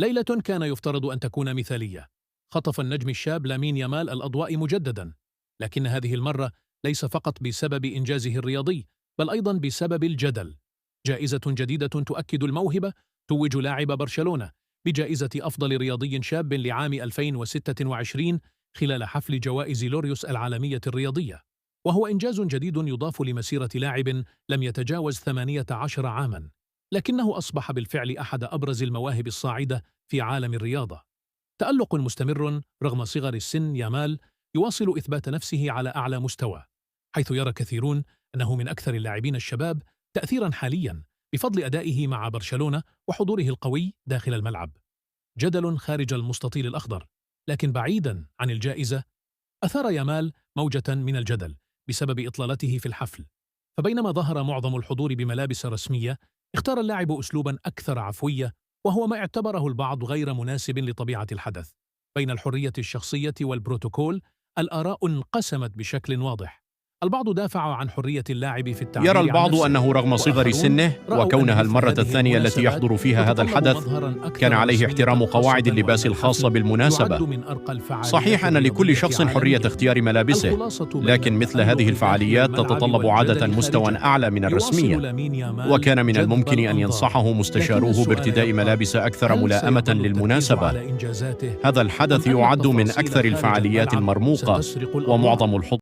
ليلة كان يفترض أن تكون مثالية. خطف النجم الشاب لامين يامال الأضواء مجددا، لكن هذه المرة ليس فقط بسبب إنجازه الرياضي، بل أيضا بسبب الجدل. جائزة جديدة تؤكد الموهبة توج لاعب برشلونة بجائزة أفضل رياضي شاب لعام 2026 خلال حفل جوائز لوريوس العالمية الرياضية، وهو إنجاز جديد يضاف لمسيرة لاعب لم يتجاوز 18 عاماً، لكنه أصبح بالفعل أحد أبرز المواهب الصاعدة في عالم الرياضة. تألق مستمر رغم صغر السن. يامال يواصل إثبات نفسه على أعلى مستوى، حيث يرى كثيرون أنه من أكثر اللاعبين الشباب تأثيراً حالياً بفضل أدائه مع برشلونة وحضوره القوي داخل الملعب. جدل خارج المستطيل الأخضر، لكن بعيداً عن الجائزة، أثار يامال موجة من الجدل بسبب إطلالته في الحفل. فبينما ظهر معظم الحضور بملابس رسمية، اختار اللاعب أسلوباً أكثر عفوية، وهو ما اعتبره البعض غير مناسب لطبيعة الحدث. بين الحرية الشخصية والبروتوكول، الآراء انقسمت بشكل واضح. البعض دافع عن حرية اللاعب في يرى التعبير عن البعض نفسه، أنه رغم صغر وآخرون سنه رأوا وكونها أن مثل المرة هذه الثانية التي المناسبات يحضر فيها هذا تتطلب الحدث مظهراً أكثر كان عليه رسمية، احترام قواعد خاصة اللباس وأن الخاصة الحفل يعد بالمناسبة. من أرقى الفعاليات صحيح أن لكل الرياضية شخص حرية عالمياً. اختيار ملابسه، الخلاصة بين لكن مثل هذه التألق داخل الفعاليات الملعب تتطلب عادة والجدل مستوى خارجه، أعلى من يواصل الرسمية، لامين يامال وكان من جذب الممكن أن الأنظار. ينصحه لكن مستشاروه السؤال بارتداء يبقى: ملابس أكثر هل ملائمة سيظل التركيز للمناسبة؟ على إنجازاته، هذا أم الحدث أن يعد من التفاصيل أكثر خارج الفعاليات الملعب المرموقة، ستسرق الأضواء؟ ومعظم الحضور